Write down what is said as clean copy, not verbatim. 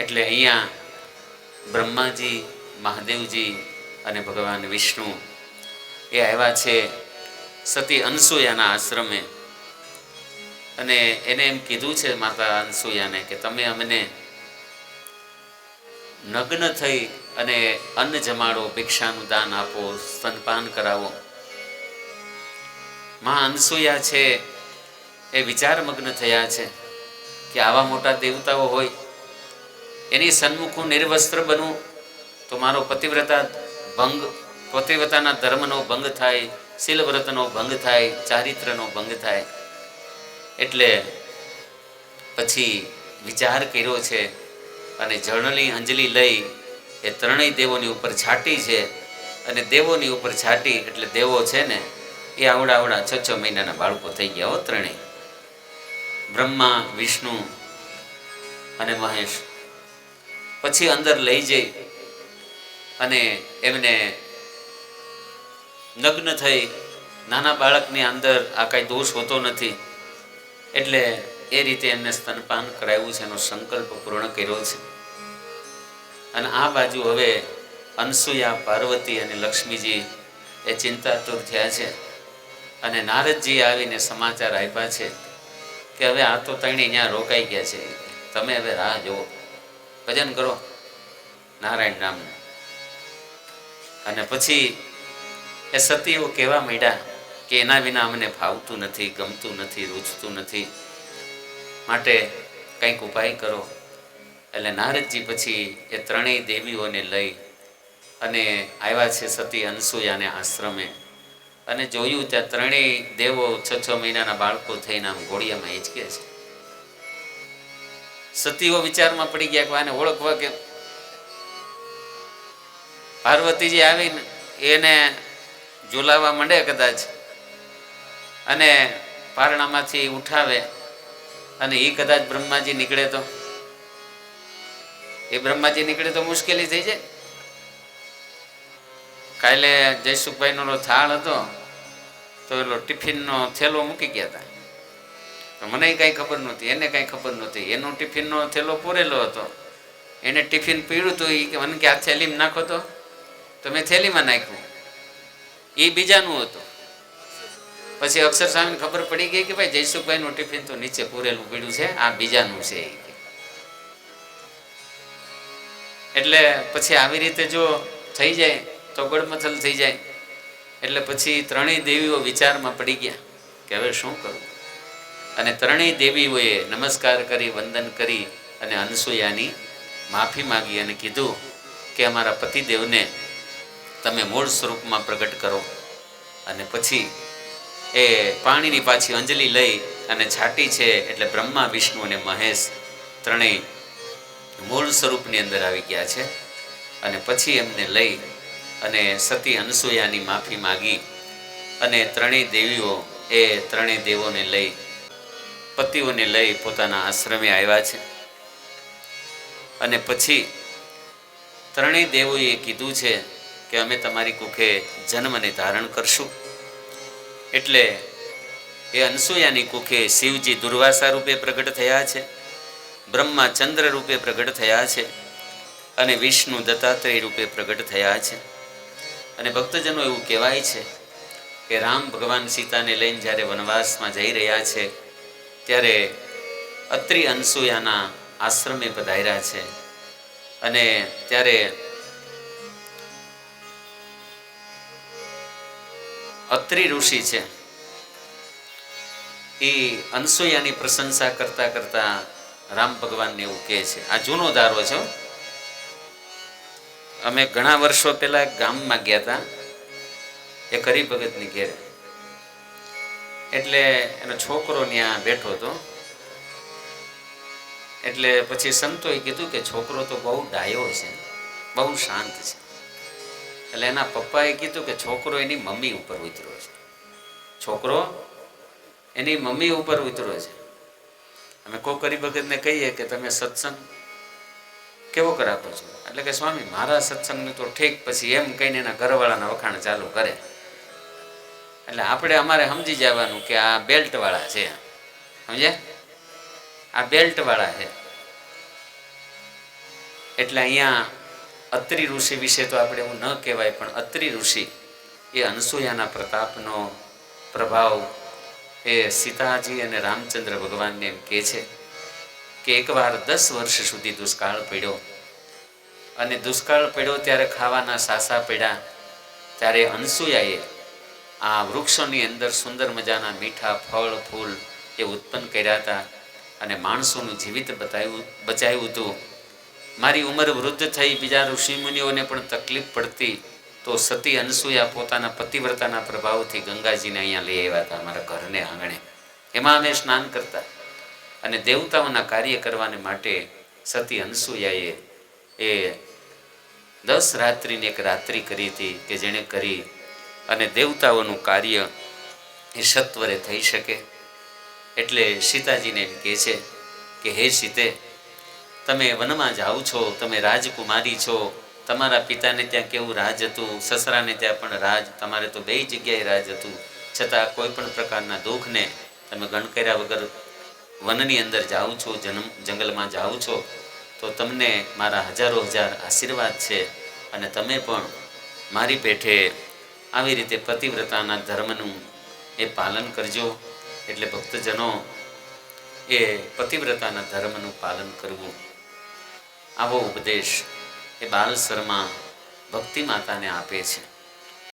એટલે અહીંયા બ્રહ્માજી, મહાદેવજી અને ભગવાન વિષ્ણુ એ આવ્યા છે સતી અનસૂયાના આશ્રમે. અને એને એમ કીધું છે માતા અનસૂયાને કે તમે અમને નગ્ન થઈ અને અન્ન જમાડો, ભિક્ષાનું દાન આપો, સ્તનપાન કરાવો. મા અનસૂયા છે એ વિચારમગ્ન થયા છે કે આવા મોટા દેવતાઓ હોય એની સન્મુખ હું નિર્વસ્ત્ર બનું તો મારો પતિવ્રતાના ધર્મનો ભંગ થાય, શીલવ્રતનો ભંગ થાય, ચારિત્રનો ભંગ થાય. એટલે પછી વિચાર કર્યો છે અને જળની અંજલિ લઈ એ ત્રણેય દેવોની ઉપર છાંટી છે. અને દેવોની ઉપર છાંટી એટલે દેવો છે ને એ આવડા 6 મહિનાના બાળકો થઈ ગયા હો ત્રણેય, બ્રહ્મા, વિષ્ણુ અને મહેશ. પછી અંદર લઈ જઈ અને એમને નગ્ન થઈ, નાના બાળકની અંદર આ કાંઈ દોષ હોતો નથી એટલે એ રીતે એમને સ્તનપાન કરાવ્યું છે, એનો સંકલ્પ પૂર્ણ કર્યો છે. અને આ બાજુ હવે અનસૂયા, પાર્વતી અને લક્ષ્મીજી એ ચિંતાતુર થયા છે. અને નારદજી આવીને સમાચાર આપ્યા છે કે હવે આ તો ત્રણેય ત્યાં રોકાઈ ગયા છે, તમે હવે રાહ જુઓ, ભજન કરો નારાયણ નામનું. અને પછી એ સતીઓ કહેવા માંડ્યા કે એના વિના અમને ફાવતું નથી, ગમતું નથી, રૂચતું નથી, માટે કંઈક ઉપાય કરો. એટલે નારદજી પછી એ ત્રણેય દેવીઓને લઈ અને આવ્યા છે સતી અનસૂયાને આશ્રમે. અને જોયું ત્યાં ત્રણેય દેવો 6 મહિનાના બાળકો થઈને આમ ઘોડિયામાં હિંચકે છે. સતીઓ વિચારમાં પડી ગયા કે આને ઓળખવા કે. પાર્વતીજી આવીને એને ઝુલાવવા માંડે કદાચ અને પારણામાંથી ઉઠાવે અને એ કદાચ બ્રહ્માજી નીકળે તો મુશ્કેલી થઈ જાય. કાલે જયસુખભાઈનો થાળ હતો તો એલો ટિફિનનો થેલો મૂકી ગયા હતા. મને કાંઈ ખબર નહોતી, એને કાંઈ ખબર નહોતી. એનો ટિફિનનો થેલો પૂરેલો હતો, એને ટિફિન પીડ્યું તો એ મને કે આ થેલીમાં નાખો તો મેં થેલીમાં નાખ્યું, એ બીજાનું હતું. પછી અક્ષર સ્વામીને ખબર પડી ગઈ કે ભાઈ જયસુખભાઈનું ટિફિન તો નીચે પૂરેલું પીડ્યું છે, આ બીજાનું છે. એટલે પછી આવી રીતે જો થઈ જાય તો ગડમથલ થઈ જાય. એટલે પછી ત્રણેય દેવીઓ વિચારમાં પડી ગયા કે હવે શું કરવું. અને ત્રણેય દેવીઓએ નમસ્કાર કરી, વંદન કરી અને અનસૂયાની માફી માગી અને કીધું કે અમારા પતિદેવને તમે મૂળ સ્વરૂપમાં પ્રગટ કરો. અને પછી એ પાણીની પાછી અંજલિ લઈ અને છાંટી છે એટલે બ્રહ્મા, વિષ્ણુ અને મહેશ ત્રણેય મૂળ સ્વરૂપની અંદર આવી ગયા છે. અને પછી એમને લઈ અને સતી અનસૂયાની માફી માગી અને ત્રણેય દેવીઓ એ ત્રણેય દેવોને લઈ, પતિઓને લઈ પોતાના આશ્રમે આવ્યા છે. અને પછી ત્રણેય દેવોએ કીધું છે કે અમે તમારી કુખે જન્મને ધારણ કરશું. એટલે એ અનસૂયાની કુખે શિવજી દુર્વાસા રૂપે પ્રગટ થયા છે, બ્રહ્મા ચંદ્ર રૂપે પ્રગટ થયા છે અને વિષ્ણુ દત્તાત્રેય રૂપે પ્રગટ થયા છે. અને ભક્તજનો એવું કહેવાય છે કે રામ ભગવાન સીતાને લઈને જ્યારે વનવાસમાં જઈ રહ્યા છે ત્યારે અત્રિ અનસૂયાના આશ્રમે પધાર્યા છે. અને ત્યારે અત્રિ ઋષિ છે એ અનસૂયાની પ્રશંસા કરતા કરતા રામ ભગવાનને એવું કહે છે. આ જૂનો દારો છે. અમે ઘણા વર્ષો પહેલા ગામમાં ગયા હતા એક હરિભગતની ઘેરે. એટલે એનો છોકરો ત્યાં બેઠો હતો. એટલે પછી સંતોએ કીધું કે છોકરો તો બહુ ડાયો છે, બહુ શાંત છે. એટલે એના પપ્પાએ કીધું કે છોકરો એની મમ્મી ઉપર ઉતર્યો છે, છોકરો એની મમ્મી ઉપર ઉતર્યો છે. અમે કોક હરિભગતને કહીએ કે તમે સત્સંગ કેવો રાખો છો? એટલે કે સ્વામી મારા સત્સંગનું તો ઠીક. પછી એમ કહીને એના ઘરવાળાના વખાણ ચાલુ કરે. એટલે આપણે અમારે સમજી જવાનું કે આ બેલ્ટવાળા છે, સમજ્યા? આ બેલ્ટવાળા છે. એટલે અહીંયા અત્રિ ઋષિ વિશે તો આપણે એવું ન કહેવાય, પણ અત્રિ ઋષિ એ અનસૂયાના પ્રતાપનો પ્રભાવ એ સીતાજી અને રામચંદ્ર ભગવાનને એમ કહે છે કે એકવાર 10 વર્ષ સુધી દુષ્કાળ પડ્યો, અને દુષ્કાળ પડ્યો ત્યારે ખાવાના સાસા પડ્યા, ત્યારે અનસૂયાએ આ વૃક્ષોની અંદર સુંદર મજાના મીઠા ફળ ફૂલ એ ઉત્પન્ન કર્યા હતા અને માણસોનું જીવિત બચાવ્યું હતું. મારી ઉંમર વૃદ્ધ થઈ, બીજા ઋષિમુનિઓને પણ તકલીફ પડતી, તો સતી અનસૂયા પોતાના પતિવ્રતાના પ્રભાવથી ગંગાજીને અહીંયા લઈ આવ્યા હતા અમારા ઘરને આંગણે. એમાં અમે સ્નાન કરતા અને દેવતાઓના કાર્ય કરવાને માટે સતી અનસૂયાએ એ 10 રાત્રિની એક રાત્રિ કરી હતી કે જેણે કરી અને દેવતાઓનું કાર્ય એ સત્વરે થઈ શકે. એટલે સીતાજીને એમ કહે છે કે હે સીતે, તમે વનમાં જાઓ છો, તમે રાજકુમારી છો, તમારા પિતાને ત્યાં કેવું રાજ હતું, સસરાને ત્યાં પણ રાજ, તમારે તો બે જગ્યાએ રાજ હતું, છતાં કોઈ પણ પ્રકારના દુઃખને તમે ગણકર્યા વગર વનની અંદર જાઓ છો, જંગલમાં જાઓ છો, તો તમને મારા હજારો હજાર આશીર્વાદ છે અને તમે પણ મારી પેઠે આવી રીતે પતિવ્રતાના ધર્મનું એ પાલન કરજો. એટલે ભક્તજનો એ પતિવ્રતાના ધર્મનું પાલન કરવું, આવો ઉપદેશ એ બાલ શર્મા ભક્તિ માતાને આપે છે.